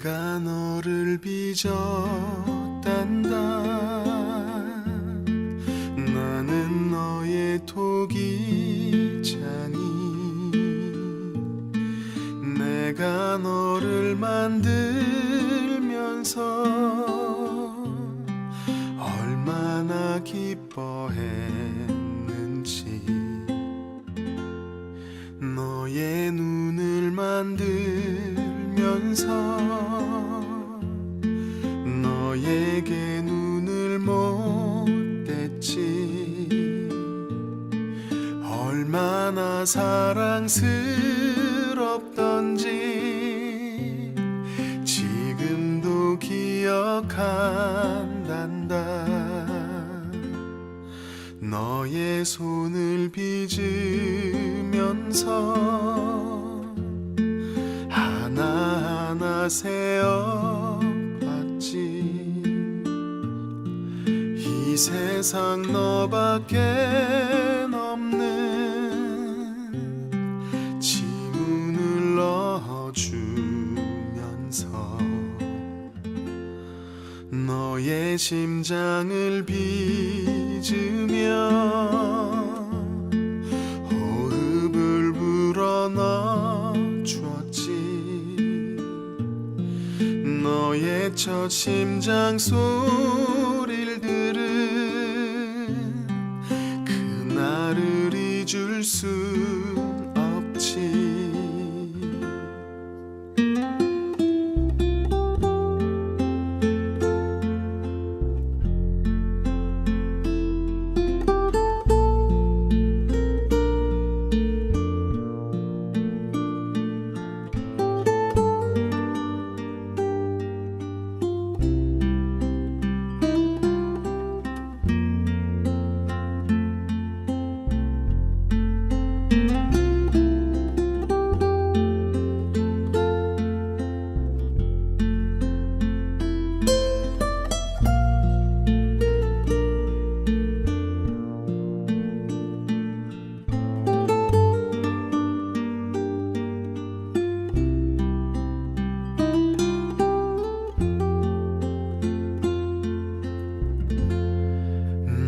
내가 너를 빚었단다. 나는 너의 토기장이 내가 너를 만들면서 얼마나 기뻐했는지. 너의 눈을 만들면서 너에게 눈을 못 댔지. 얼마나 사랑스럽던지 지금도 기억한단다. 너의 손을 빚으면서 하나하나 세어봤지. 이 세상 너밖에 없는 지문을 넣어주면서 너의 심장을 빚으며 호흡을 불어넣어주었지. 너의 첫 심장 소리를 들은 그날을 잊을 순 없지.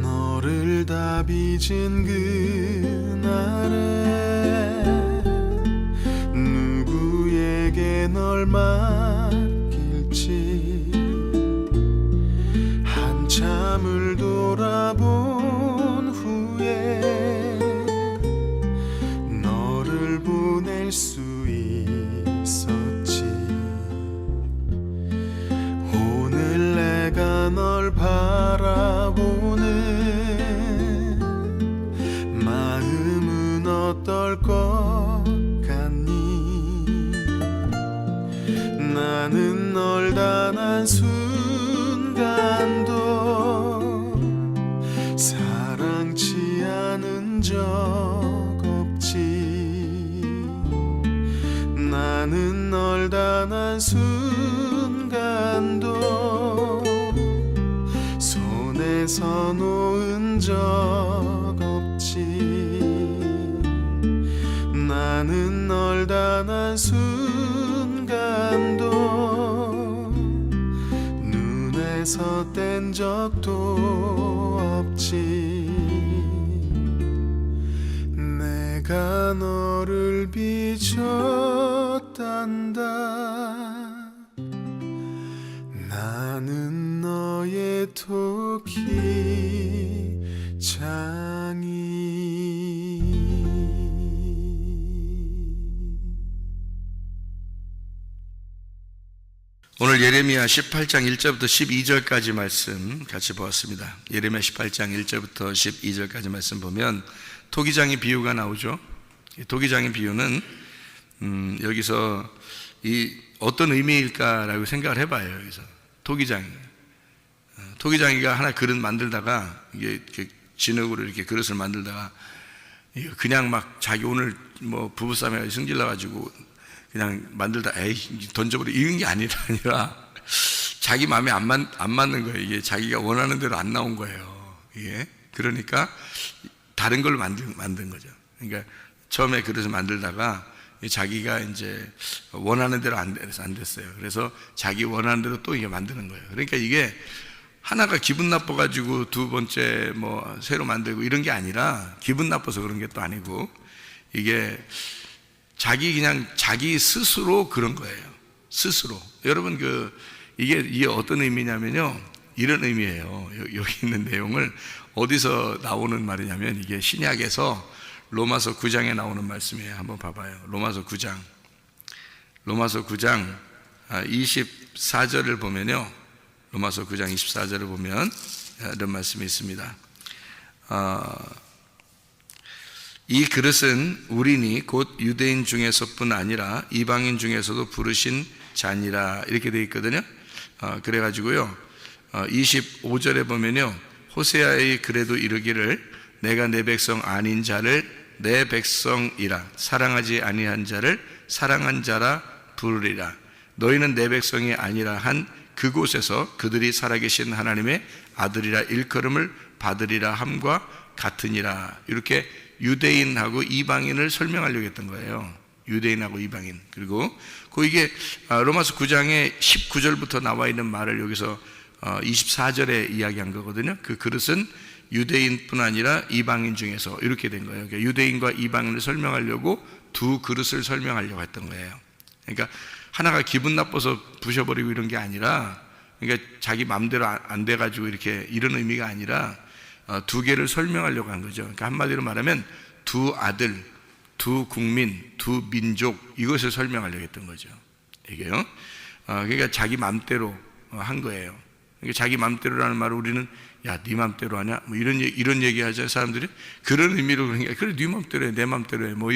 너를 다 빚은 그날에 누구에게 널 맡길지. 한참을 돌아본 후에 너를 보낼 수 있었지. 오늘 내가 널 바라보는 마음은 어떨 것 같니? 나는 널 단 한순간도 사랑치 않은 적 없지. 나는 널 단 한순간도 손에서 놓은 적 없지. 나는 널 단 한순간도 눈에서 뗀 적도 없지. 내가 너를 빚었단다. 나는 너의 토기장이. 오늘 예레미야 18장 1절부터 12절까지 말씀 같이 보았습니다. 예레미야 18장 1절부터 12절까지 말씀 보면 토기장의 비유가 나오죠. 토기장의 비유는 여기서 이 어떤 의미일까라고 생각을 해봐요. 여기서 토기장이가 하나 그릇 만들다가 이게 이렇게 진흙으로 이렇게 그릇을 만들다가 그냥 막 자기 오늘 뭐 부부싸움에 승질나가지고 그냥 만들다 에이 던져버려 이런 게 아니라 자기 마음에 안 맞는 거예요. 이게 자기가 원하는 대로 안 나온 거예요. 이게 그러니까 다른 걸 만든 거죠. 그러니까 처음에 그릇을 만들다가 자기가 이제 원하는 대로 안 됐어요. 그래서 자기 원하는 대로 또 이게 만드는 거예요. 그러니까 이게 하나가 기분 나빠가지고 두 번째 뭐 새로 만들고 이런 게 아니라 기분 나빠서 그런 게 또 아니고 이게 그냥 자기 스스로 그런 거예요. 스스로. 여러분 이게 어떤 의미냐면요. 이런 의미예요. 여기 있는 내용을 어디서 나오는 말이냐면 이게 신약에서 로마서 9장에 나오는 말씀이에요. 한번 봐봐요. 로마서 9장 24절을 보면요. 로마서 9장 24절을 보면 이런 말씀이 있습니다. 이 그릇은 우리니 곧 유대인 중에서뿐 아니라 이방인 중에서도 부르신 잔이라 이렇게 되어 있거든요. 그래가지고요 25절에 보면요 호세아의 글에도 이르기를 내가 내 백성 아닌 자를 내 백성이라 사랑하지 아니한 자를 사랑한 자라 부르리라. 너희는 내 백성이 아니라 한 그곳에서 그들이 살아계신 하나님의 아들이라 일컬음을 받으리라 함과 같으니라. 이렇게 유대인하고 이방인을 설명하려고 했던 거예요. 유대인하고 이방인. 그리고 이게 로마서 9장에 19절부터 나와 있는 말을 여기서 24절에 이야기한 거거든요. 그 그릇은 유대인뿐 아니라 이방인 중에서 이렇게 된 거예요. 그러니까 유대인과 이방인을 설명하려고 두 그릇을 설명하려고 했던 거예요. 그러니까 하나가 기분 나빠서 부셔버리고 이런 게 아니라, 그러니까 자기 마음대로 안 돼가지고 이렇게 이런 의미가 아니라 두 개를 설명하려고 한 거죠. 그러니까 한마디로 말하면 두 아들, 두 국민, 두 민족 이것을 설명하려고 했던 거죠. 이게요. 그러니까 자기 마음대로 한 거예요. 그러니까 자기 마음대로라는 말을 우리는 야, 네 마음대로 하냐? 뭐 이런 얘기 하죠. 사람들이 그런 의미로 그러니까 그래, 네 마음대로 해, 내 마음대로 해. 뭐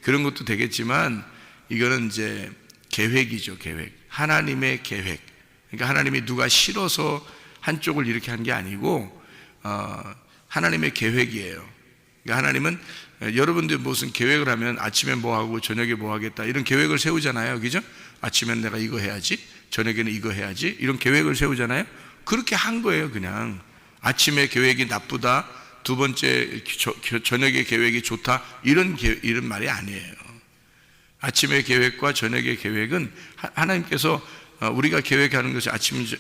그런 것도 되겠지만 이거는 이제 계획이죠, 계획. 하나님의 계획. 그러니까 하나님이 누가 싫어서 한쪽을 이렇게 한 게 아니고 하나님의 계획이에요. 그러니까 하나님은 여러분들 무슨 계획을 하면 아침에 뭐 하고 저녁에 뭐 하겠다 이런 계획을 세우잖아요, 그죠? 아침에는 내가 이거 해야지, 저녁에는 이거 해야지 이런 계획을 세우잖아요. 그렇게 한 거예요, 그냥. 아침에 계획이 나쁘다, 두 번째 저녁에 계획이 좋다 이런 말이 아니에요. 아침의 계획과 저녁의 계획은 하나님께서 우리가 계획하는 것이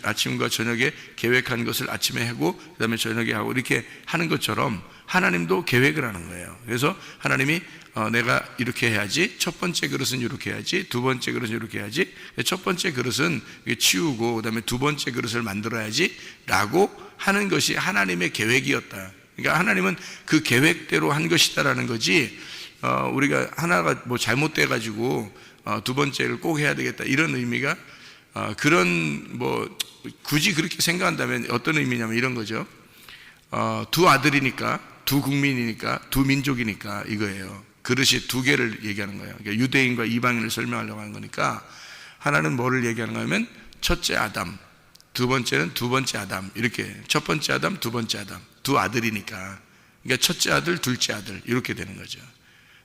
아침과 저녁에 계획하는 것을 아침에 하고 그 다음에 저녁에 하고 이렇게 하는 것처럼 하나님도 계획을 하는 거예요. 그래서 하나님이 내가 이렇게 해야지, 첫 번째 그릇은 이렇게 해야지, 두 번째 그릇은 이렇게 해야지, 첫 번째 그릇은 치우고 그 다음에 두 번째 그릇을 만들어야지 라고 하는 것이 하나님의 계획이었다. 그러니까 하나님은 그 계획대로 한 것이다라는 거지, 우리가 하나가 뭐 잘못돼 가지고 두 번째를 꼭 해야 되겠다 이런 의미가 그런 뭐 굳이 그렇게 생각한다면 어떤 의미냐면 이런 거죠. 두 아들이니까, 두 국민이니까, 두 민족이니까 이거예요. 그릇이 두 개를 얘기하는 거예요. 그러니까 유대인과 이방인을 설명하려고 하는 거니까 하나는 뭐를 얘기하는가 하면 첫째 아담, 두 번째는 두 번째 아담, 이렇게 첫 번째 아담, 두 번째 아담, 두 아들이니까 그러니까 첫째 아들, 둘째 아들 이렇게 되는 거죠.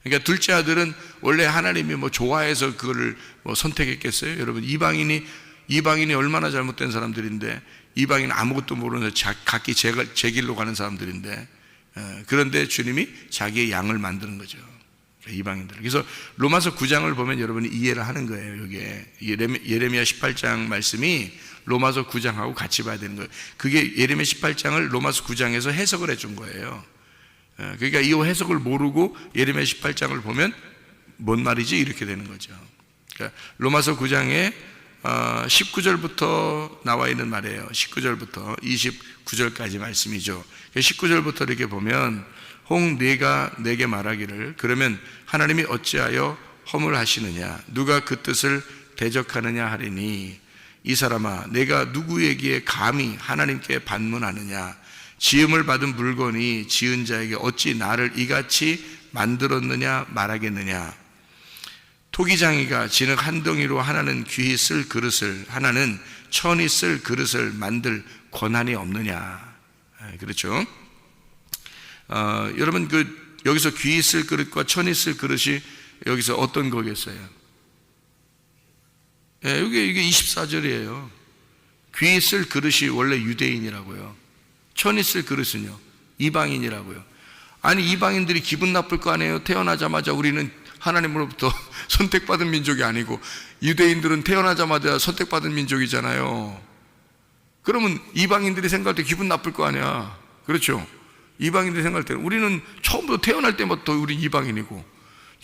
그러니까 둘째 아들은 원래 하나님이 뭐 좋아해서 그거를 뭐 선택했겠어요? 여러분, 이방인이 얼마나 잘못된 사람들인데, 이방인은 아무것도 모르면서 각기 제 길로 가는 사람들인데, 그런데 주님이 자기의 양을 만드는 거죠. 이방인들. 그래서 로마서 9장을 보면 여러분이 이해를 하는 거예요. 이게 예레미야 18장 말씀이 로마서 9장하고 같이 봐야 되는 거예요. 그게 예레미야 18장을 로마서 9장에서 해석을 해준 거예요. 그러니까 이 해석을 모르고 예레미야 18장을 보면 뭔 말이지? 이렇게 되는 거죠. 그러니까 로마서 9장에 19절부터 나와 있는 말이에요. 19절부터 29절까지 말씀이죠. 19절부터 이렇게 보면 혹 네가 내게 말하기를 그러면 하나님이 어찌하여 허물하시느냐, 누가 그 뜻을 대적하느냐 하리니, 이 사람아 내가 누구에게 감히 하나님께 반문하느냐, 지음을 받은 물건이 지은 자에게 어찌 나를 이같이 만들었느냐 말하겠느냐. 토기장이가 진흙 한 덩이로 하나는 귀히 쓸 그릇을, 하나는 천이 쓸 그릇을 만들 권한이 없느냐. 그렇죠? 여러분, 여기서 귀히 쓸 그릇과 천이 쓸 그릇이 여기서 어떤 거겠어요? 이게 24절이에요. 귀히 쓸 그릇이 원래 유대인이라고요. 천이 쓸 그릇은요, 이방인이라고요. 아니 이방인들이 기분 나쁠 거 아니에요. 태어나자마자 우리는 하나님으로부터 선택받은 민족이 아니고 유대인들은 태어나자마자 선택받은 민족이잖아요. 그러면 이방인들이 생각할 때 기분 나쁠 거 아니야. 그렇죠? 이방인들이 생각할 때는 우리는 처음부터 태어날 때부터 우리 이방인이고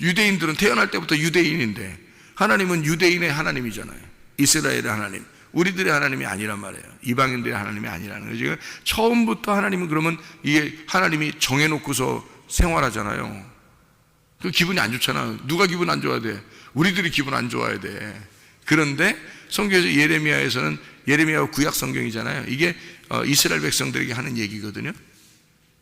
유대인들은 태어날 때부터 유대인인데 하나님은 유대인의 하나님이잖아요. 이스라엘의 하나님, 우리들의 하나님이 아니란 말이에요. 이방인들의 하나님이 아니라는 거죠. 처음부터 하나님은 그러면 이게 하나님이 정해놓고서 생활하잖아요. 그 기분이 안 좋잖아. 누가 기분 안 좋아야 돼? 우리들이 기분 안 좋아야 돼. 그런데 성경에서 예레미야에서는 예레미야가 구약 성경이잖아요. 이게 이스라엘 백성들에게 하는 얘기거든요.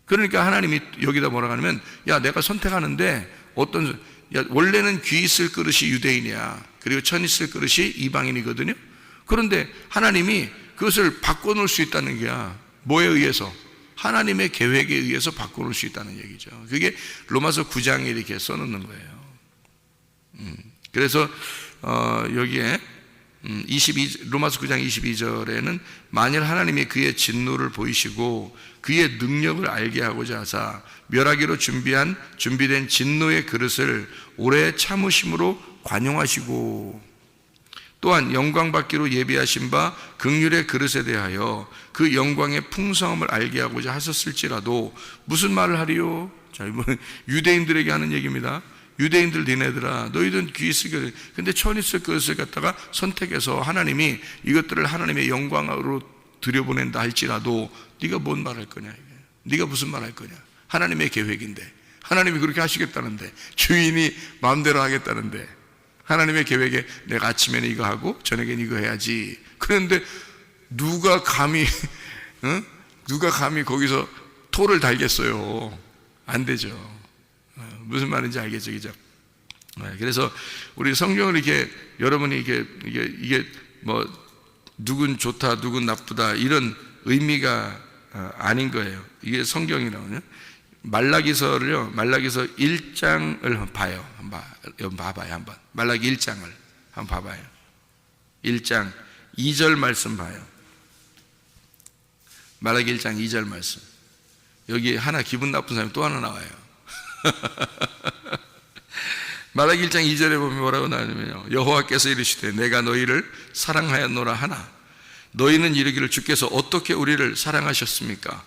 그러니까 하나님이 여기다 뭐라고 하냐면 야 내가 선택하는데 원래는 귀 있을 그릇이 유대인이야. 그리고 천 있을 그릇이 이방인이거든요. 그런데 하나님이 그것을 바꿔놓을 수 있다는 게야. 뭐에 의해서? 하나님의 계획에 의해서 바꿔놓을 수 있다는 얘기죠. 그게 로마서 9장에 이렇게 써놓는 거예요. 그래서 여기에 로마서 9장 22절에는 만일 하나님이 그의 진노를 보이시고 그의 능력을 알게 하고자 하사 멸하기로 준비된 진노의 그릇을 오래 참으심으로 관용하시고 또한 영광 받기로 예비하신 바 긍휼의 그릇에 대하여 그 영광의 풍성함을 알게 하고자 하셨을지라도 무슨 말을 하리요? 자, 이번 유대인들에게 하는 얘기입니다. 유대인들 니네들아 너희들은 귀 있을 것 근데 천 있을 것을 갖다가 선택해서 하나님이 이것들을 하나님의 영광으로 들여보낸다 할지라도 네가 뭔 말할 거냐 이게. 네가 무슨 말할 거냐. 하나님의 계획인데 하나님이 그렇게 하시겠다는데 주인이 마음대로 하겠다는데 하나님의 계획에 내가 아침에는 이거 하고 저녁에는 이거 해야지. 그런데 누가 감히 거기서 토를 달겠어요. 안 되죠. 무슨 말인지 알겠죠, 그죠? 그래서 우리 성경을 이렇게 여러분이 이게 뭐 누군 좋다, 누군 나쁘다 이런 의미가 아닌 거예요. 이게 성경이라고요. 말라기서를요, 말라기서 1장을 한번 봐요. 한번 봐봐요, 한번. 말라기 1장을 한번 봐봐요. 1장 2절 말씀 봐요. 말라기 1장 2절 말씀. 여기 하나 기분 나쁜 사람이 또 하나 나와요. 말라기 1장 2절에 보면 뭐라고 나오냐면요. 여호와께서 이르시되 내가 너희를 사랑하였노라 하나 너희는 이르기를 주께서 어떻게 우리를 사랑하셨습니까?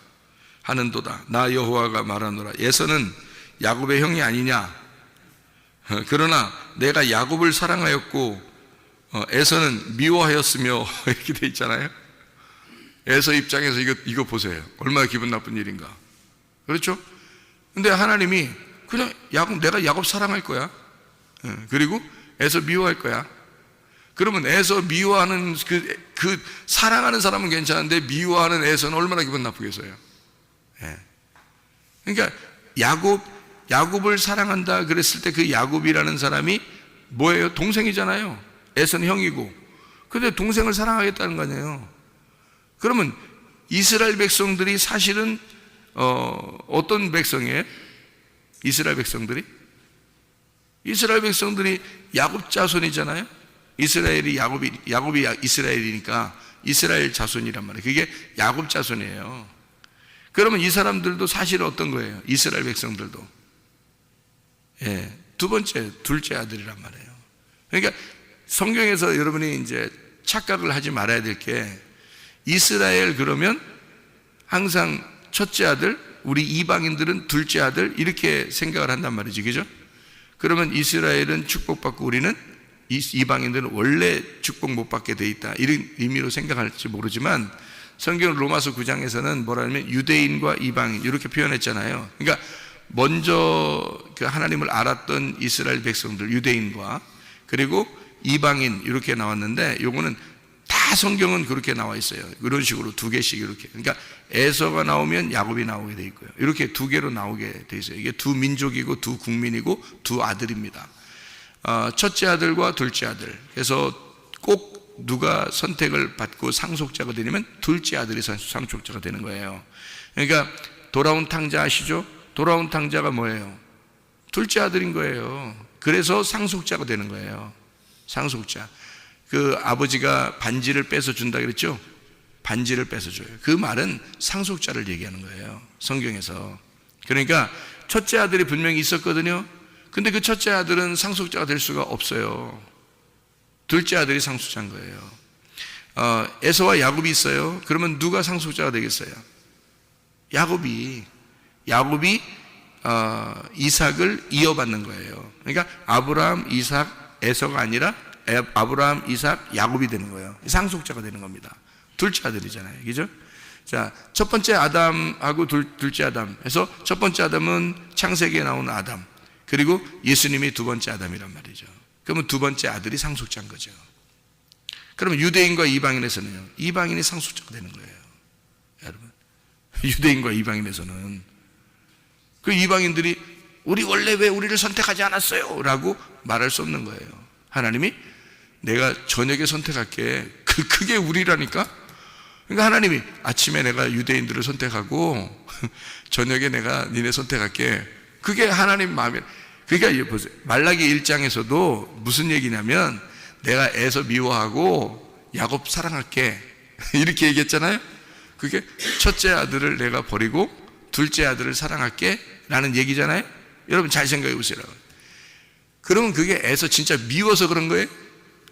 하는도다. 나 여호와가 말하노라. 에서는 야곱의 형이 아니냐? 그러나 내가 야곱을 사랑하였고 에서는 미워하였으며 이렇게 돼 있잖아요. 에서 입장에서 이거 보세요. 얼마나 기분 나쁜 일인가. 그렇죠? 근데 하나님이 그냥 내가 야곱 사랑할 거야. 그리고 에서 미워할 거야. 그러면 에서 미워하는 그 사랑하는 사람은 괜찮은데 미워하는 에서는 얼마나 기분 나쁘겠어요. 그러니까 야곱을 사랑한다 그랬을 때 그 야곱이라는 사람이 뭐예요? 동생이잖아요. 에서는 형이고. 근데 동생을 사랑하겠다는 거 아니에요. 그러면 이스라엘 백성들이 사실은 어떤 백성이에요? 이스라엘 백성들이 야곱 자손이잖아요. 이스라엘이 야곱이 이스라엘이니까 이스라엘 자손이란 말이에요. 그게 야곱 자손이에요. 그러면 이 사람들도 사실은 어떤 거예요? 이스라엘 백성들도 두 번째, 둘째 아들이란 말이에요. 그러니까 성경에서 여러분이 이제 착각을 하지 말아야 될 게 이스라엘 그러면 항상 첫째 아들, 우리 이방인들은 둘째 아들 이렇게 생각을 한단 말이지, 그죠? 그러면 이스라엘은 축복받고 우리는 이방인들은 원래 축복 못 받게 돼 있다 이런 의미로 생각할지 모르지만 성경 로마서 9장에서는 뭐라냐면 유대인과 이방인 이렇게 표현했잖아요. 그러니까 먼저 그 하나님을 알았던 이스라엘 백성들 유대인과 그리고 이방인 이렇게 나왔는데 요거는 다 성경은 그렇게 나와 있어요. 이런 식으로 두 개씩 이렇게. 그러니까 에서가 나오면 야곱이 나오게 돼 있고요. 이렇게 두 개로 나오게 돼 있어요. 이게 두 민족이고 두 국민이고 두 아들입니다. 첫째 아들과 둘째 아들. 그래서 꼭 누가 선택을 받고 상속자가 되냐면 둘째 아들이 상속자가 되는 거예요. 그러니까 돌아온 탕자 아시죠? 돌아온 탕자가 뭐예요? 둘째 아들인 거예요. 그래서 상속자가 되는 거예요. 상속자. 그 아버지가 반지를 뺏어준다 그랬죠? 반지를 뺏어줘요. 그 말은 상속자를 얘기하는 거예요. 성경에서. 그러니까 첫째 아들이 분명히 있었거든요. 근데 그 첫째 아들은 상속자가 될 수가 없어요. 둘째 아들이 상속자인 거예요. 에서와 야곱이 있어요. 그러면 누가 상속자가 되겠어요? 야곱이 이삭을 이어받는 거예요. 그러니까 아브라함, 이삭, 에서가 아니라 아브라함, 이삭, 야곱이 되는 거예요. 상속자가 되는 겁니다. 둘째 아들이잖아요. 그죠? 자, 첫 번째 아담하고 둘째 아담 해서 첫 번째 아담은 창세기에 나오는 아담, 그리고 예수님이 두 번째 아담이란 말이죠. 그러면 두 번째 아들이 상속자인 거죠. 그러면 유대인과 이방인에서는요, 이방인이 상속자가 되는 거예요. 여러분, 유대인과 이방인에서는 그 이방인들이 우리 원래 왜 우리를 선택하지 않았어요? 라고 말할 수 없는 거예요. 하나님이 내가 저녁에 선택할게. 그게 우리라니까. 그러니까 하나님이 아침에 내가 유대인들을 선택하고 저녁에 내가 니네 선택할게. 그게 하나님 마음에. 그러니까 보세요. 말라기 1장에서도 무슨 얘기냐면 내가 에서 미워하고 야곱 사랑할게. 이렇게 얘기했잖아요. 그게 첫째 아들을 내가 버리고 둘째 아들을 사랑할게 라는 얘기잖아요. 여러분 잘 생각해 보세요. 그러면 그게 에서 진짜 미워서 그런 거예요?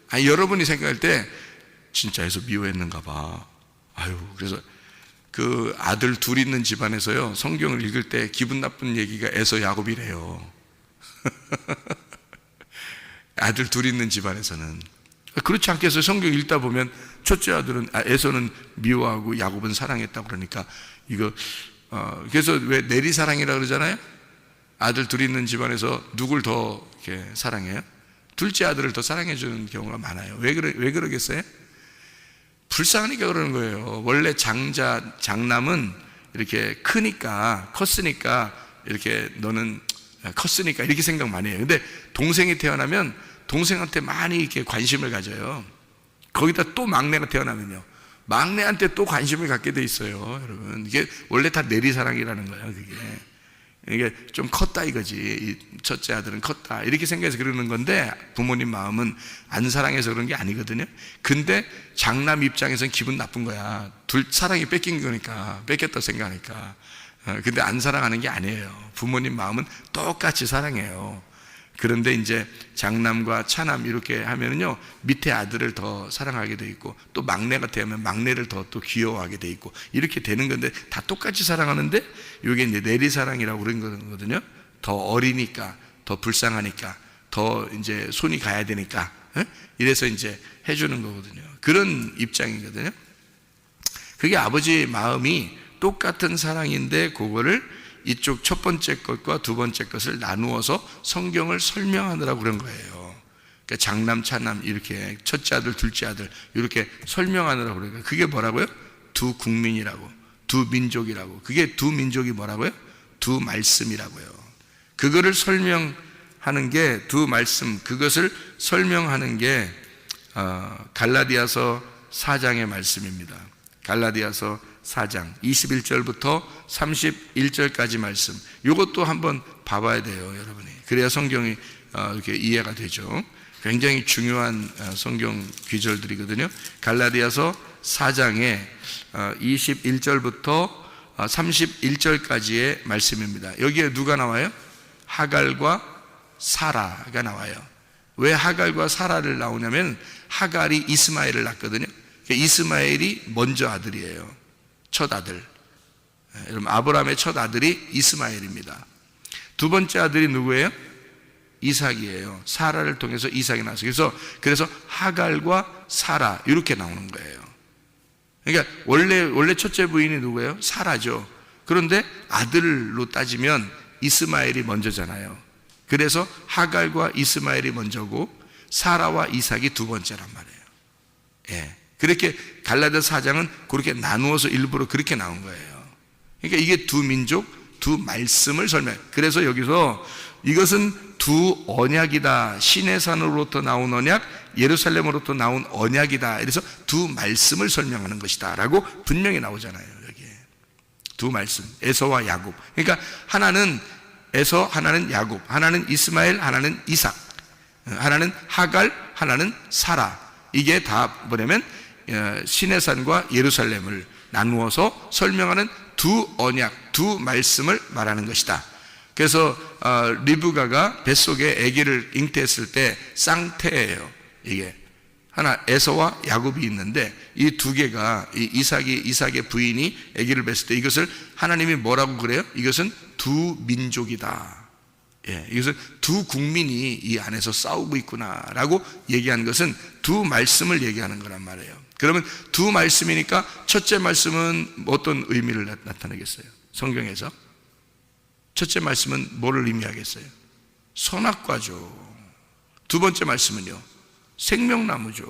아니, 여러분이 생각할 때 진짜 에서 미워했는가 봐. 아유, 그래서 그 아들 둘 있는 집안에서요, 성경을 읽을 때 기분 나쁜 얘기가 에서 야곱이래요. 아들 둘 있는 집안에서는. 그렇지 않겠어요? 성경 읽다 보면 첫째 아들은 에서는 미워하고 야곱은 사랑했다고 그러니까 이거 그래서 왜 내리사랑이라고 그러잖아요. 아들 둘 있는 집안에서 누굴 더 이렇게 사랑해요? 둘째 아들을 더 사랑해 주는 경우가 많아요. 왜 그러겠어요? 불쌍하니까 그러는 거예요. 원래 장남은 이렇게 컸으니까 이렇게 너는 컸으니까 이렇게 생각 많이 해요. 근데 동생이 태어나면 동생한테 많이 이렇게 관심을 가져요. 거기다 또 막내가 태어나면요, 막내한테 또 관심을 갖게 돼 있어요. 여러분, 이게 원래 다 내리사랑이라는 거예요. 이게 좀 컸다 이거지. 이 첫째 아들은 컸다 이렇게 생각해서 그러는 건데, 부모님 마음은 안 사랑해서 그런 게 아니거든요. 근데 장남 입장에서는 기분 나쁜 거야. 둘 사랑이 뺏긴 거니까, 뺏겼다 생각하니까. 근데 안 사랑하는 게 아니에요. 부모님 마음은 똑같이 사랑해요. 그런데 이제 장남과 차남 이렇게 하면은요, 밑에 아들을 더 사랑하게 돼 있고, 또 막내가 되면 막내를 더 또 귀여워하게 돼 있고, 이렇게 되는 건데 다 똑같이 사랑하는데, 이게 이제 내리사랑이라고 그런 거거든요. 더 어리니까, 더 불쌍하니까, 더 이제 손이 가야 되니까, 이래서 이제 해주는 거거든요. 그런 입장이거든요. 그게 아버지 마음이 똑같은 사랑인데, 그거를 이쪽 첫 번째 것과 두 번째 것을 나누어서 성경을 설명하느라고 그런 거예요. 그러니까 장남, 차남 이렇게 첫째 아들, 둘째 아들 이렇게 설명하느라고 그런 거예요. 그게 뭐라고요? 두 국민이라고, 두 민족이라고. 그게 두 민족이 뭐라고요? 두 말씀이라고요. 그거를 설명하는 게 두 말씀, 그것을 설명하는 게 갈라디아서 4장의 말씀입니다. 갈라디아서 4장 21절부터 31절까지 말씀, 이것도 한번 봐봐야 돼요, 여러분이. 그래야 성경이 이렇게 이해가 되죠. 굉장히 중요한 성경 귀절들이거든요. 갈라디아서 4장에 21절부터 31절까지의 말씀입니다. 여기에 누가 나와요? 하갈과 사라가 나와요. 왜 하갈과 사라를 나오냐면, 하갈이 이스마엘을 낳거든요. 이스마엘이 먼저 아들이에요. 첫 아들. 여러분, 아브라함의 첫 아들이 이스마엘입니다. 두 번째 아들이 누구예요? 이삭이에요. 사라를 통해서 이삭이 나왔어요. 그래서 하갈과 사라 이렇게 나오는 거예요. 그러니까 원래 첫째 부인이 누구예요? 사라죠. 그런데 아들로 따지면 이스마엘이 먼저잖아요. 그래서 하갈과 이스마엘이 먼저고 사라와 이삭이 두 번째란 말이에요. 예. 그렇게 갈라디아서 4장은 그렇게 나누어서 일부러 그렇게 나온 거예요. 그러니까 이게 두 민족, 두 말씀을 설명해요. 그래서 여기서 이것은 두 언약이다. 시내산으로부터 나온 언약, 예루살렘으로부터 나온 언약이다. 그래서 두 말씀을 설명하는 것이다 라고 분명히 나오잖아요. 여기에 두 말씀, 에서와 야곱. 그러니까 하나는 에서, 하나는 야곱, 하나는 이스마엘, 하나는 이삭, 하나는 하갈, 하나는 사라. 이게 다 뭐냐면 시내산과 예루살렘을 나누어서 설명하는 두 언약, 두 말씀을 말하는 것이다. 그래서 리브가가 뱃속에 아기를 잉태했을 때 쌍태예요. 이게 하나 에서와 야곱이 있는데 이 두 개가 이삭의 부인이 아기를 뵀을 때 이것을 하나님이 뭐라고 그래요? 이것은 두 민족이다. 예, 이것은 두 국민이 이 안에서 싸우고 있구나라고 얘기하는 것은 두 말씀을 얘기하는 거란 말이에요. 그러면 두 말씀이니까 첫째 말씀은 어떤 의미를 나타내겠어요? 성경에서 첫째 말씀은 뭐를 의미하겠어요? 선악과죠. 두 번째 말씀은요, 생명나무죠.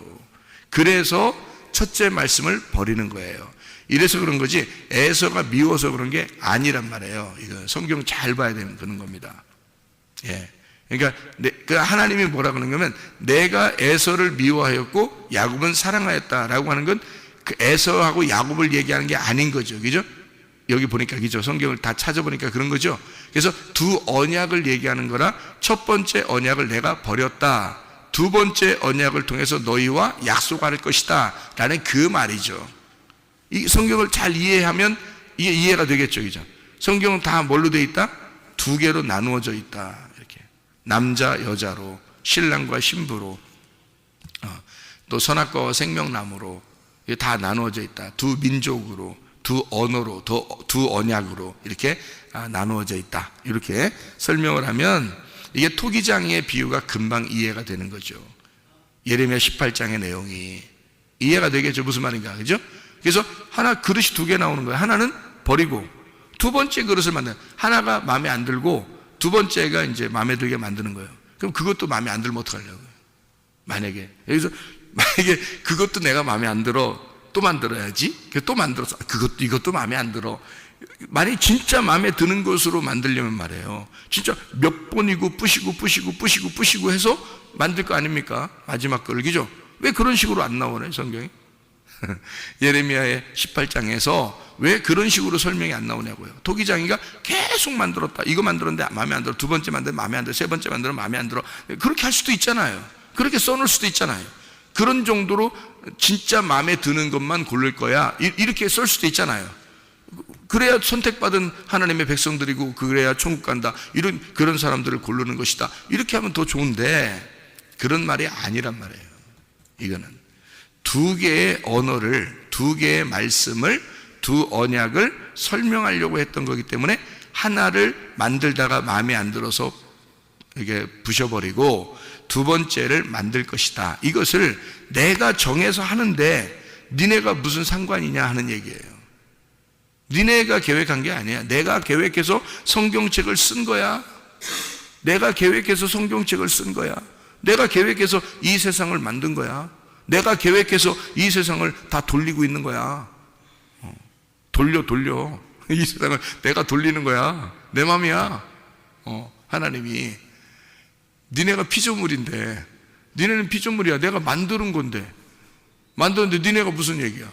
그래서 첫째 말씀을 버리는 거예요. 이래서 그런 거지 에서가 미워서 그런 게 아니란 말이에요. 이거 성경 잘 봐야 되는 그런 겁니다. 예, 그러니까 하나님이 뭐라 그러는 거면 내가 에서를 미워하였고 야곱은 사랑하였다라고 하는 건 그 에서하고 야곱을 얘기하는 게 아닌 거죠. 그죠? 여기 보니까 그죠? 성경을 다 찾아보니까 그런 거죠. 그래서 두 언약을 얘기하는 거라 첫 번째 언약을 내가 버렸다. 두 번째 언약을 통해서 너희와 약속할 것이다 라는 그 말이죠. 이 성경을 잘 이해하면 이게 이해가 되겠죠. 그죠? 성경은 다 뭘로 되어 있다? 두 개로 나누어져 있다. 이렇게 남자 여자로, 신랑과 신부로, 또 선악과와 생명나무로 이게 다 나누어져 있다. 두 민족으로, 두 언어로, 두 언약으로 이렇게 나누어져 있다. 이렇게 설명을 하면 이게 토기장의 비유가 금방 이해가 되는 거죠. 예레미야 18장의 내용이 이해가 되겠죠. 무슨 말인가, 그죠? 그래서 하나 그릇이 두 개 나오는 거예요. 하나는 버리고 두 번째 그릇을 만드는, 하나가 마음에 안 들고 두 번째가 이제 마음에 들게 만드는 거예요. 그럼 그것도 마음에 안 들면 어떡하려고요? 만약에 여기서 만약에 그것도 내가 마음에 안 들어, 또 만들어야지. 또 만들어서 이것도 마음에 안 들어. 만약에 진짜 마음에 드는 것으로 만들려면 말이에요, 진짜 몇 번이고 부시고 해서 만들 거 아닙니까? 마지막 거를. 그죠? 왜 그런 식으로 안 나오네 성경이? 예레미야의 18장에서 왜 그런 식으로 설명이 안 나오냐고요. 토기장이가 계속 만들었다. 이거 만들었는데 마음에 안 들어. 두 번째 만들면 마음에 안 들어. 세 번째 만들면 마음에 안 들어. 그렇게 할 수도 있잖아요. 그렇게 써놓을 수도 있잖아요. 그런 정도로 진짜 마음에 드는 것만 고를 거야, 이렇게 쓸 수도 있잖아요. 그래야 선택받은 하나님의 백성들이고 그래야 천국 간다, 그런 사람들을 고르는 것이다, 이렇게 하면 더 좋은데 그런 말이 아니란 말이에요. 이거는 두 개의 언어를, 두 개의 말씀을, 두 언약을 설명하려고 했던 거기 때문에 하나를 만들다가 마음에 안 들어서 이게 부셔버리고 두 번째를 만들 것이다. 이것을 내가 정해서 하는데 니네가 무슨 상관이냐 하는 얘기예요. 니네가 계획한 게 아니야. 내가 계획해서 성경책을 쓴 거야. 내가 계획해서 성경책을 쓴 거야. 내가 계획해서 이 세상을 만든 거야. 내가 계획해서 이 세상을 다 돌리고 있는 거야. 돌려 이 세상을 내가 돌리는 거야. 내 맘이야. 하나님이 니네가 피조물인데, 니네는 피조물이야. 내가 만드는 건데, 만드는데 니네가 무슨 얘기야?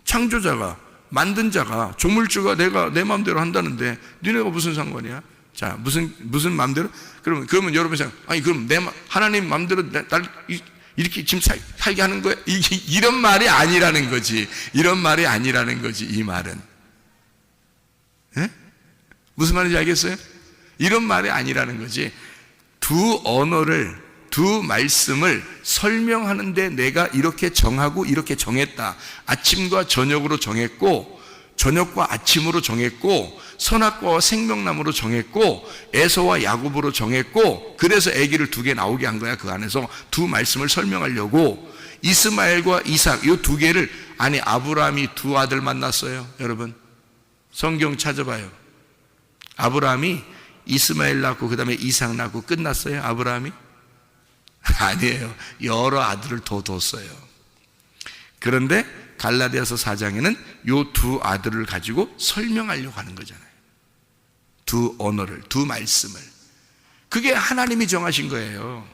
창조자가, 만든 자가, 조물주가 내가 내 마음대로 한다는데 니네가 무슨 상관이야? 자, 무슨 마음대로? 그러면 여러분 생각, 아니 그럼 하나님 마음대로 날 이렇게 지금 살게 하는 거야? 이런 말이 아니라는 거지. 이런 말이 아니라는 거지. 이 말은, 예? 무슨 말인지 알겠어요? 이런 말이 아니라는 거지. 두 언어를, 두 말씀을 설명하는데 내가 이렇게 정하고 이렇게 정했다. 아침과 저녁으로 정했고, 저녁과 아침으로 정했고, 선악과와 생명나무로 정했고, 에서와 야곱으로 정했고, 그래서 아기를 두 개 나오게 한 거야. 그 안에서 두 말씀을 설명하려고. 이스마엘과 이삭, 이 두 개를, 아니 아브라함이 두 아들 만났어요. 여러분 성경 찾아봐요. 아브라함이 이스마엘 낳고 그 다음에 이삭 낳고 끝났어요? 아브라함이? 아니에요. 여러 아들을 더 뒀어요. 그런데 갈라디아서 4장에는 이 두 아들을 가지고 설명하려고 하는 거잖아요. 두 언어를, 두 말씀을. 그게 하나님이 정하신 거예요.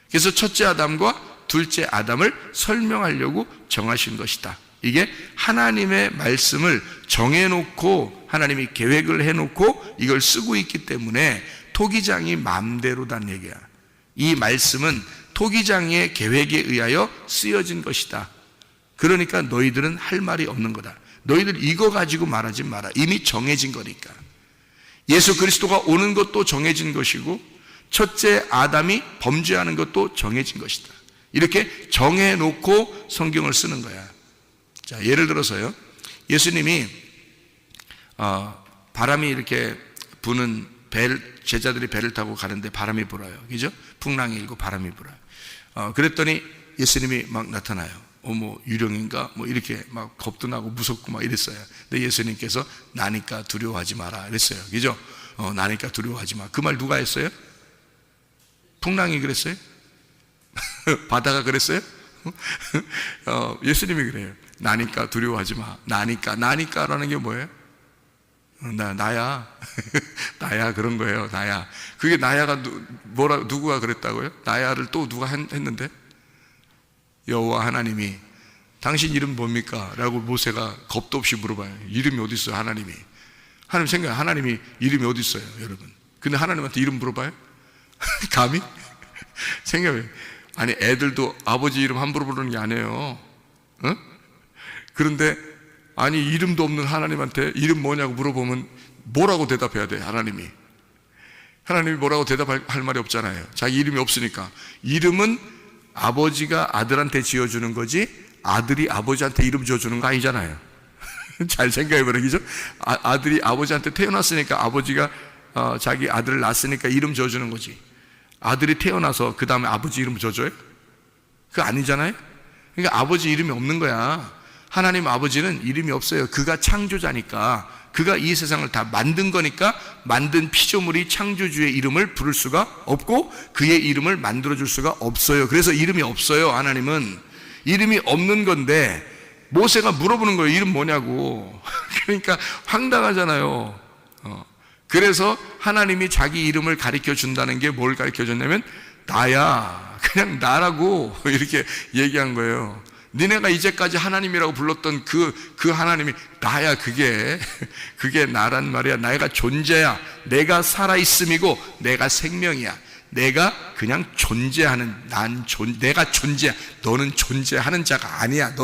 그래서 첫째 아담과 둘째 아담을 설명하려고 정하신 것이다. 이게 하나님의 말씀을 정해놓고 하나님이 계획을 해놓고 이걸 쓰고 있기 때문에 토기장이 마음대로란 얘기야. 이 말씀은 토기장의 계획에 의하여 쓰여진 것이다. 그러니까 너희들은 할 말이 없는 거다. 너희들 이거 가지고 말하지 마라. 이미 정해진 거니까. 예수 그리스도가 오는 것도 정해진 것이고 첫째 아담이 범죄하는 것도 정해진 것이다. 이렇게 정해놓고 성경을 쓰는 거야. 자, 예를 들어서요, 예수님이 바람이 이렇게 부는 제자들이 배를 타고 가는데 바람이 불어요. 그죠? 풍랑이 일고 바람이 불어요. 그랬더니 예수님이 막 나타나요. 뭐 유령인가? 뭐 이렇게 막 겁도 나고 무섭고 막 이랬어요. 근데 예수님께서 나니까 두려워하지 마라 이랬어요. 그죠? 나니까 두려워하지 마. 그 말 누가 했어요? 풍랑이 그랬어요? 바다가 그랬어요? 예수님이 그래요. 나니까 두려워하지 마. 나니까라는 게 뭐예요? 나야. 나야 그런 거예요. 나야. 그게 나야가 누구가 그랬다고요? 나야를 또 누가 했는데? 여호와 하나님이 당신 이름 뭡니까? 라고 모세가 겁도 없이 물어봐요. 이름이 어디 있어요? 하나님이 생각해. 하나님이 이름이 어디 있어요? 여러분. 근데 하나님한테 이름 물어봐요? 감히? 생각해. 아니, 애들도 아버지 이름 함부로 부르는 게 아니에요. 어? 그런데 아니, 이름도 없는 하나님한테 이름 뭐냐고 물어보면 뭐라고 대답해야 돼? 하나님이 뭐라고 대답할 말이 없잖아요. 자기 이름이 없으니까. 이름은 아버지가 아들한테 지어주는 거지 아들이 아버지한테 이름 지어주는 거 아니잖아요. 잘 생각해보라. 그죠? 아들이 아버지한테 태어났으니까 아버지가 자기 아들을 낳았으니까 이름 지어주는 거지. 아들이 태어나서 그 다음에 아버지 이름 지어줘요? 그거 아니잖아요. 그러니까 아버지 이름이 없는 거야. 하나님 아버지는 이름이 없어요. 그가 창조자니까. 그가 이 세상을 다 만든 거니까 만든 피조물이 창조주의 이름을 부를 수가 없고 그의 이름을 만들어줄 수가 없어요. 그래서 이름이 없어요. 하나님은 이름이 없는 건데 모세가 물어보는 거예요. 이름 뭐냐고. 그러니까 황당하잖아요. 그래서 하나님이 자기 이름을 가르쳐 준다는 게 뭘 가르쳐 줬냐면 나야, 그냥 나라고 이렇게 얘기한 거예요. 니네가 이제까지 하나님이라고 불렀던 그 하나님이 나야. 그게 나란 말이야. 내가 존재야. 내가 살아있음이고 내가 생명이야. 내가 그냥 존재하는 내가 존재야. 너는 존재하는 자가 아니야.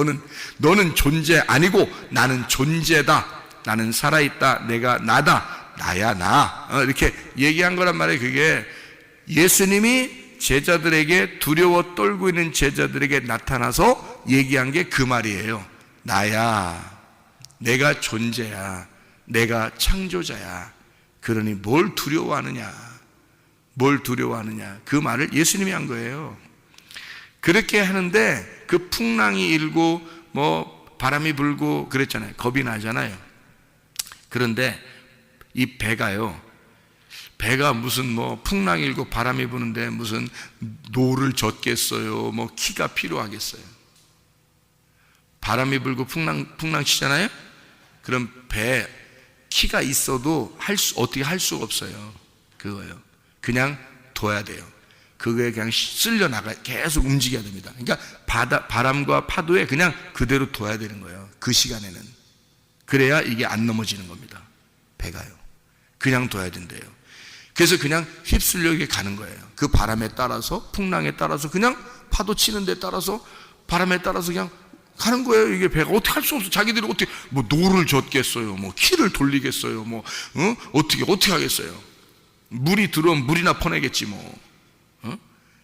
너는 존재 아니고 나는 존재다. 나는 살아있다. 내가 나다. 나야 나. 이렇게 얘기한 거란 말이에요. 그게 예수님이 제자들에게 두려워 떨고 있는 제자들에게 나타나서 얘기한 게 그 말이에요. 나야. 내가 존재야. 내가 창조자야. 그러니 뭘 두려워하느냐. 그 말을 예수님이 한 거예요. 그렇게 하는데 그 풍랑이 일고 뭐 바람이 불고 그랬잖아요. 겁이 나잖아요. 그런데 이 배가 무슨 뭐 풍랑이 일고 바람이 부는데 무슨 노를 젓겠어요? 뭐 키가 필요하겠어요? 바람이 불고 풍랑 치잖아요? 그럼 배 키가 있어도 어떻게 할 수가 없어요. 그거요. 그냥 둬야 돼요. 그거에 그냥 계속 움직여야 됩니다. 그러니까 바람과 파도에 그냥 그대로 둬야 되는 거예요. 그 시간에는. 그래야 이게 안 넘어지는 겁니다. 배가요. 그냥 둬야 된대요. 그래서 그냥 휩쓸려 이게 가는 거예요. 그 바람에 따라서, 풍랑에 따라서, 그냥 파도 치는 데 따라서, 바람에 따라서 그냥 가는 거예요. 이게 배가 어떻게 할 수 없어. 자기들이 어떻게 뭐 노를 젓겠어요, 뭐 키를 돌리겠어요, 뭐 어떻게 하겠어요. 물이 들어오면 물이나 퍼내겠지 뭐.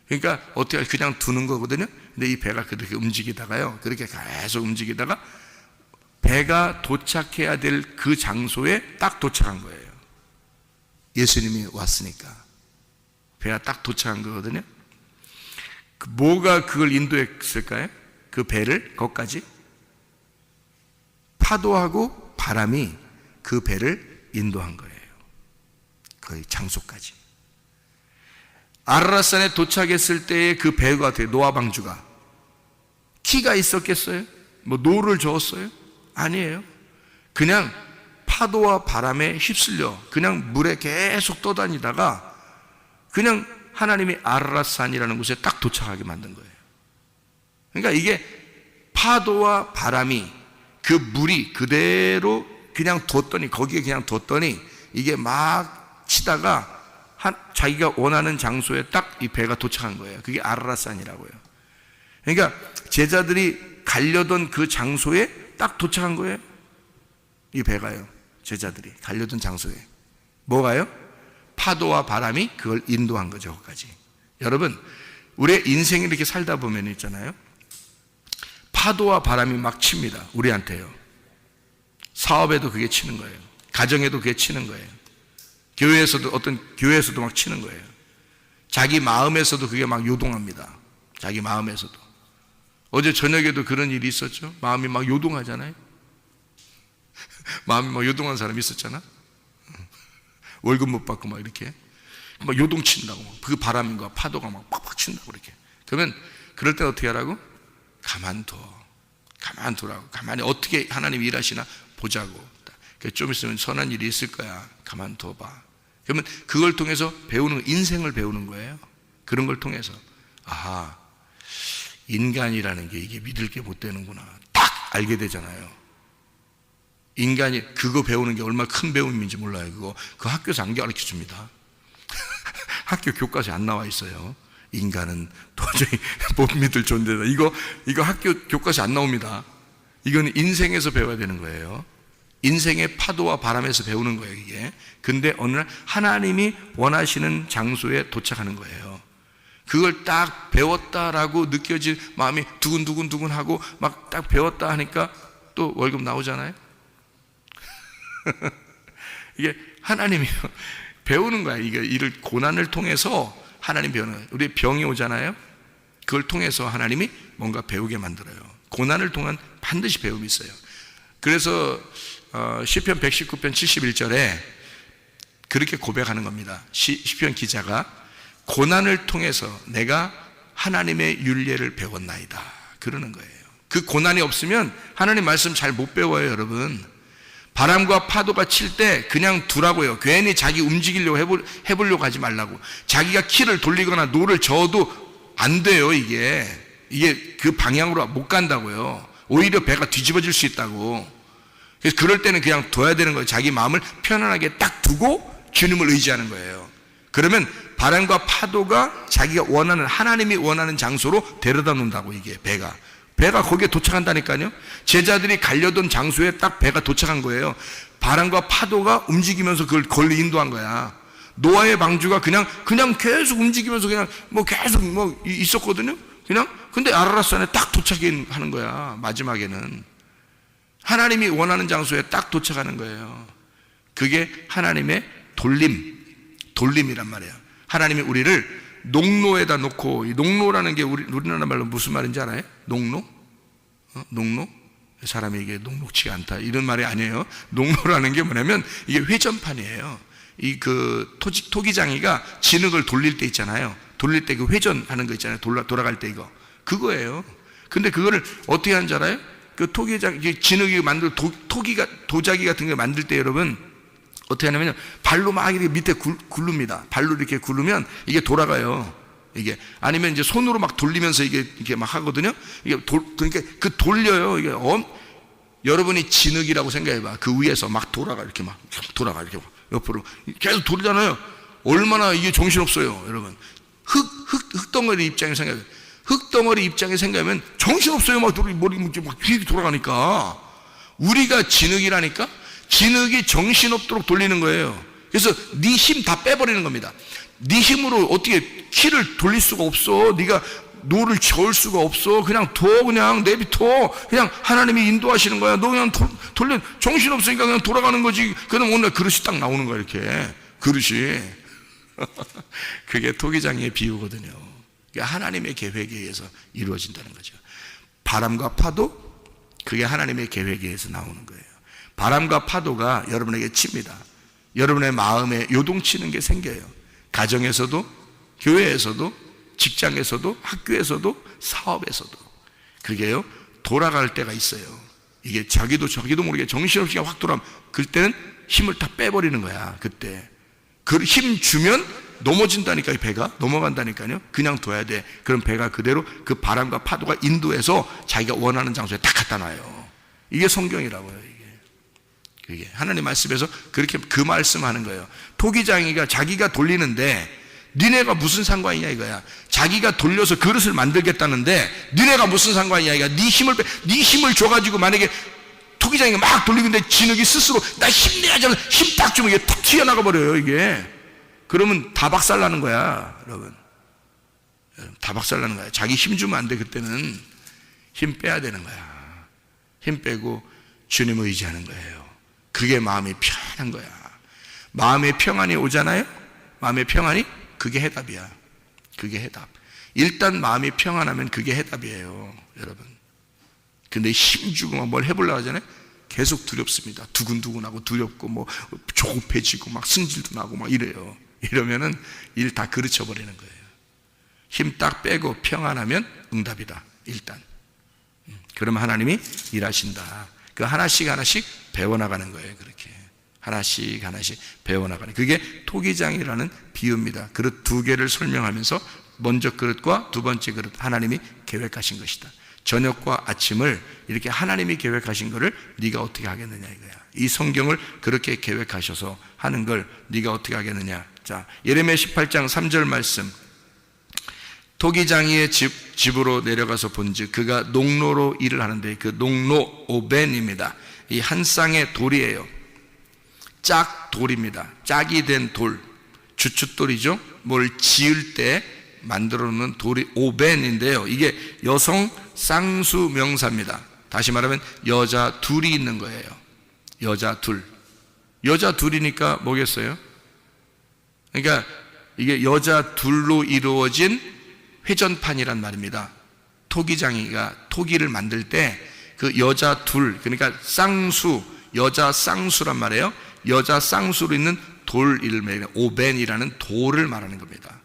그러니까 어떻게 그냥 두는 거거든요. 근데 이 배가 그렇게 움직이다가요, 그렇게 계속 움직이다가 배가 도착해야 될 그 장소에 딱 도착한 거예요. 예수님이 왔으니까 배가 딱 도착한 거거든요. 뭐가 그걸 인도했을까요? 그 배를 거기까지? 파도하고 바람이 그 배를 인도한 거예요. 거의 장소까지. 아라랏산에 도착했을 때의 그 배가 어때요? 노아 방주가 키가 있었겠어요? 뭐 노를 저었어요? 아니에요. 그냥 파도와 바람에 휩쓸려 그냥 물에 계속 떠다니다가 그냥 하나님이 아라랏산이라는 곳에 딱 도착하게 만든 거예요. 그러니까 이게 파도와 바람이 그 물이 그대로 그냥 거기에 그냥 뒀더니 이게 막 치다가 자기가 원하는 장소에 딱 이 배가 도착한 거예요. 그게 아라랏산이라고요. 그러니까 제자들이 가려던 그 장소에 딱 도착한 거예요. 이 배가요. 제자들이 가려던 장소에. 뭐가요? 파도와 바람이 그걸 인도한 거죠. 거기까지. 여러분, 우리의 인생이 이렇게 살다 보면 있잖아요, 파도와 바람이 막 칩니다. 우리한테요. 사업에도 그게 치는 거예요. 가정에도 그게 치는 거예요. 교회에서도, 어떤 교회에서도 막 치는 거예요. 자기 마음에서도 그게 막 요동합니다. 자기 마음에서도. 어제 저녁에도 그런 일이 있었죠. 마음이 막 요동하잖아요. 마음이 막 요동한 사람이 있었잖아. 월급 못 받고 막 이렇게 막 요동친다고. 그 바람과 파도가 막 팍팍 친다고 이렇게. 그러면 그럴 때 어떻게 하라고? 가만두라고. 가만히 어떻게 하나님이 일하시나 보자고. 좀 있으면 선한 일이 있을 거야. 가만둬봐. 그러면 그걸 통해서 배우는, 인생을 배우는 거예요. 그런 걸 통해서, 아하, 인간이라는 게 이게 믿을 게 못 되는구나. 딱 알게 되잖아요. 인간이 그거 배우는 게 얼마나 큰 배움인지 몰라요. 그거 학교에서 안 가르쳐 줍니다. 학교 교과서에 안 나와 있어요. 인간은 도저히 못 믿을 존재다. 이거 학교 교과서에 안 나옵니다. 이건 인생에서 배워야 되는 거예요. 인생의 파도와 바람에서 배우는 거예요, 이게. 근데 어느 날 하나님이 원하시는 장소에 도착하는 거예요. 그걸 딱 배웠다라고 느껴질 마음이 두근두근 하고 막 딱 배웠다 하니까 또 월급 나오잖아요. 이게 하나님이 배우는 거야. 이게 이를 고난을 통해서 하나님 배우는 거예요. 우리 병이 오잖아요. 그걸 통해서 하나님이 뭔가 배우게 만들어요. 고난을 통한 반드시 배움이 있어요. 그래서 시편 119편 71절에 그렇게 고백하는 겁니다. 시편 기자가 고난을 통해서 내가 하나님의 율례를 배웠나이다 그러는 거예요. 그 고난이 없으면 하나님 말씀 잘 못 배워요, 여러분. 바람과 파도가 칠 때 그냥 두라고요. 괜히 자기 움직이려고 해보려고 하지 말라고. 자기가 키를 돌리거나 노를 저어도 안 돼요. 이게 그 방향으로 못 간다고요. 오히려 배가 뒤집어질 수 있다고. 그래서 그럴 때는 그냥 둬야 되는 거예요. 자기 마음을 편안하게 딱 두고 주님을 의지하는 거예요. 그러면 바람과 파도가 자기가 원하는, 하나님이 원하는 장소로 데려다 놓는다고. 이게 배가 거기에 도착한다니까요. 제자들이 가려던 장소에 딱 배가 도착한 거예요. 바람과 파도가 움직이면서 그걸 인도한 거야. 노아의 방주가 그냥 계속 움직이면서 그냥 계속 있었거든요. 근데 아라랏산에 딱 도착하는 거야. 마지막에는 하나님이 원하는 장소에 딱 도착하는 거예요. 그게 하나님의 돌림이란 말이에요. 하나님이 우리를 농로에다 놓고, 이 농로라는 게 우리나라 말로 무슨 말인지 알아요? 농로? 농로? 사람이 이게 녹록치가 않다 이런 말이 아니에요. 농로라는 게 뭐냐면 이게 회전판이에요. 토기장이가 진흙을 돌릴 때 있잖아요. 돌릴 때 그 회전하는 거 있잖아요. 돌아갈 때 그거예요. 근데 그거를 어떻게 하는지 알아요? 그 진흙이 도자기 같은 거 만들 때 여러분 어떻게 하냐면 발로 막 이렇게 밑에 굴릅니다. 발로 이렇게 굴르면 이게 돌아가요. 이게 아니면 이제 손으로 막 돌리면서 이게 막 하거든요. 그러니까 돌려요. 이게 여러분이 진흙이라고 생각해봐. 그 위에서 막 돌아가 이렇게 옆으로 계속 돌잖아요. 얼마나 이게 정신없어요, 여러분. 흙덩어리 입장에 생각해. 흙덩어리 입장에 생각하면 정신없어요. 머리 막 휙 돌아가니까. 우리가 진흙이라니까. 진흙이 정신없도록 돌리는 거예요. 그래서 네 힘 다 빼버리는 겁니다. 네 힘으로 어떻게 키를 돌릴 수가 없어. 네가 노를 저을 수가 없어. 그냥 내비둬. 그냥 하나님이 인도하시는 거야. 너 그냥 돌려. 정신없으니까 그냥 돌아가는 거지. 그럼 오늘 그릇이 딱 나오는 거야. 이렇게 그릇이. 그게 토기장의 비유거든요. 하나님의 계획에 의해서 이루어진다는 거죠. 바람과 파도, 그게 하나님의 계획에 의해서 나오는 거예요. 바람과 파도가 여러분에게 칩니다. 여러분의 마음에 요동치는 게 생겨요. 가정에서도, 교회에서도, 직장에서도, 학교에서도, 사업에서도. 그게요, 돌아갈 때가 있어요. 이게 자기도 모르게 정신없이 확 돌아가면 그때는 힘을 다 빼버리는 거야. 그때 그 힘 주면 넘어진다니까요. 배가 넘어간다니까요. 그냥 둬야 돼. 그럼 배가 그대로 그 바람과 파도가 인도해서 자기가 원하는 장소에 딱 갖다 놔요. 이게 성경이라고요. 이게 하나님 말씀에서 그렇게 그 말씀하는 거예요. 토기장이가 자기가 돌리는데 니네가 무슨 상관이냐 이거야. 자기가 돌려서 그릇을 만들겠다는데 니네가 무슨 상관이냐 이거야. 네 힘을 줘가지고 만약에 토기장이가 막 돌리고 있는데 진흙이 스스로 나 힘내야지 하면서 힘 딱 주면 이게 탁 튀어나가 버려요. 이게 그러면 다 박살나는 거야. 여러분 다 박살나는 거야. 자기 힘 주면 안 돼. 그때는 힘 빼야 되는 거야. 힘 빼고 주님을 의지하는 거예요. 그게 마음이 편한 거야. 마음의 평안이 오잖아요. 마음의 평안이 그게 해답이야. 그게 해답. 일단 마음이 평안하면 그게 해답이에요, 여러분. 근데 힘주고 막 뭘 해보려고 하잖아요. 계속 두렵습니다. 두근두근하고 두렵고 뭐 조급해지고 막 승질도 나고 막 이래요. 이러면은 일 다 그르쳐 버리는 거예요. 힘 딱 빼고 평안하면 응답이다. 일단. 그러면 하나님이 일하신다. 그 하나씩 하나씩 배워나가는 거예요. 그렇게 하나씩 하나씩 배워나가는, 그게 토기장이라는 비유입니다. 그릇 두 개를 설명하면서 먼저 그릇과 두 번째 그릇 하나님이 계획하신 것이다. 저녁과 아침을 이렇게 하나님이 계획하신 것을 네가 어떻게 하겠느냐 이거야. 이 성경을 그렇게 계획하셔서 하는 걸 네가 어떻게 하겠느냐. 자, 예레미야 18장 3절 말씀. 토기장이의 집으로 내려가서 본즉 그가 농로로 일을 하는데, 그 농로 오벤입니다. 이 한 쌍의 돌이에요. 짝 돌입니다. 짝이 된 돌, 주춧돌이죠. 뭘 지을 때 만들어 놓는 돌이 오벤인데요. 이게 여성 쌍수 명사입니다. 다시 말하면 여자 둘이 있는 거예요. 여자 둘. 여자 둘이니까 뭐겠어요? 그러니까 이게 여자 둘로 이루어진 회전판이란 말입니다. 토기장이가 토기를 만들 때 그 여자 둘, 그러니까 쌍수, 여자 쌍수란 말이에요. 여자 쌍수로 있는 돌 이름이 오벤이라는 돌을 말하는 겁니다.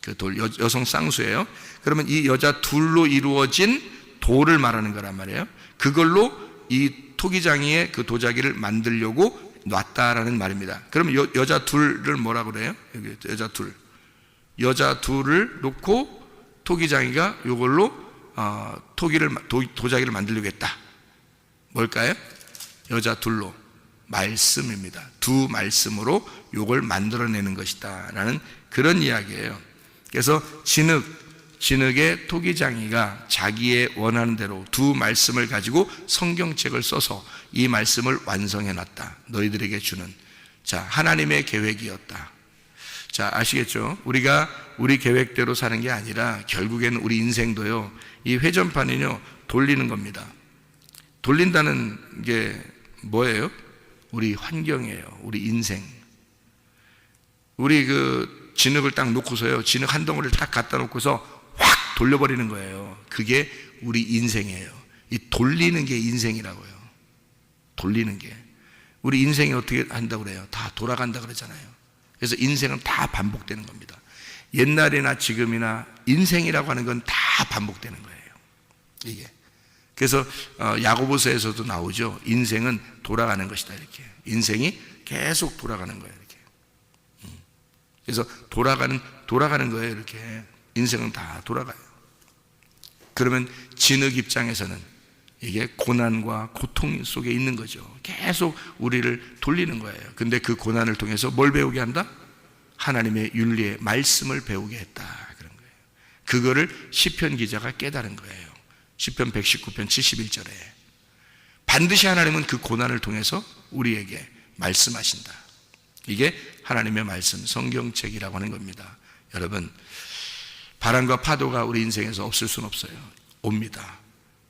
그 돌, 여성 쌍수예요. 그러면 이 여자 둘로 이루어진 돌을 말하는 거란 말이에요. 그걸로 이 토기장이의 그 도자기를 만들려고 놨다라는 말입니다. 그러면 여자 둘을 뭐라고 그래요? 여기 여자 둘을 놓고 토기장이가 이걸로 도자기를 만들려고 했다. 뭘까요? 여자 둘로 말씀입니다. 두 말씀으로 이걸 만들어내는 것이다 라는 그런 이야기예요. 그래서 진흙의 토기장이가 자기의 원하는 대로 두 말씀을 가지고 성경책을 써서 이 말씀을 완성해 놨다. 너희들에게 주는, 자, 하나님의 계획이었다. 자, 아시겠죠? 우리가 우리 계획대로 사는 게 아니라 결국에는 우리 인생도요, 이 회전판이요 돌리는 겁니다. 돌린다는 게 뭐예요? 우리 환경이에요. 우리 인생. 우리 그 진흙을 딱 놓고서요, 진흙 한 덩어리를 딱 갖다 놓고서 확 돌려버리는 거예요. 그게 우리 인생이에요. 이 돌리는 게 인생이라고요. 돌리는 게. 우리 인생이 어떻게 한다고 그래요? 다 돌아간다 그러잖아요. 그래서 인생은 다 반복되는 겁니다. 옛날이나 지금이나 인생이라고 하는 건 다 반복되는 거예요. 이게. 그래서 야고보서에서도 나오죠. 인생은 돌아가는 것이다 이렇게. 인생이 계속 돌아가는 거예요 이렇게. 그래서 돌아가는 거예요 이렇게. 인생은 다 돌아가요. 그러면 진흙 입장에서는 이게 고난과 고통 속에 있는 거죠. 계속 우리를 돌리는 거예요. 근데 그 고난을 통해서 뭘 배우게 한다? 하나님의 윤리의 말씀을 배우게 했다 그런 거예요. 그거를 시편 기자가 깨달은 거예요. 시편 119편 71절에 반드시 하나님은 그 고난을 통해서 우리에게 말씀하신다. 이게 하나님의 말씀, 성경책이라고 하는 겁니다. 여러분, 바람과 파도가 우리 인생에서 없을 수는 없어요. 옵니다.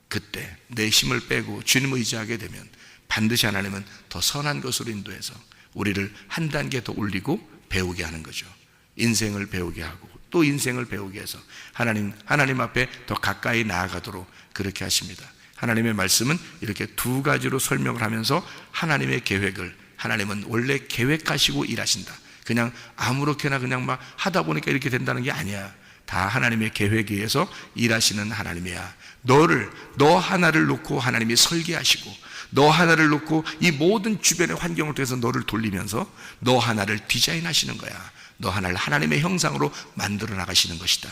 그때 내 힘을 빼고 주님을 의지하게 되면 반드시 하나님은 더 선한 것으로 인도해서 우리를 한 단계 더 올리고 배우게 하는 거죠. 인생을 배우게 하고 또 인생을 배우게 해서 하나님 앞에 더 가까이 나아가도록 그렇게 하십니다. 하나님의 말씀은 이렇게 두 가지로 설명을 하면서 하나님의 계획을, 하나님은 원래 계획하시고 일하신다. 그냥 아무렇게나 그냥 막 하다 보니까 이렇게 된다는 게 아니야. 다 하나님의 계획에 의해서 일하시는 하나님이야. 너 하나를 놓고 하나님이 설계하시고, 너 하나를 놓고 이 모든 주변의 환경을 통해서 너를 돌리면서 너 하나를 디자인하시는 거야. 너 하나를 하나님의 형상으로 만들어 나가시는 것이다.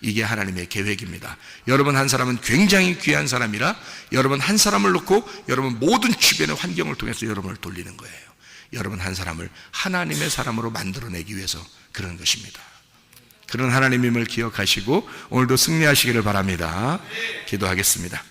이게 하나님의 계획입니다. 여러분 한 사람은 굉장히 귀한 사람이라 여러분 한 사람을 놓고 여러분 모든 주변의 환경을 통해서 여러분을 돌리는 거예요. 여러분 한 사람을 하나님의 사람으로 만들어내기 위해서 그런 것입니다. 그런 하나님임을 기억하시고 오늘도 승리하시기를 바랍니다. 기도하겠습니다.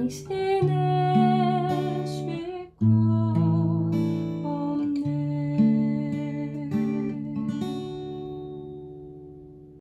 당신은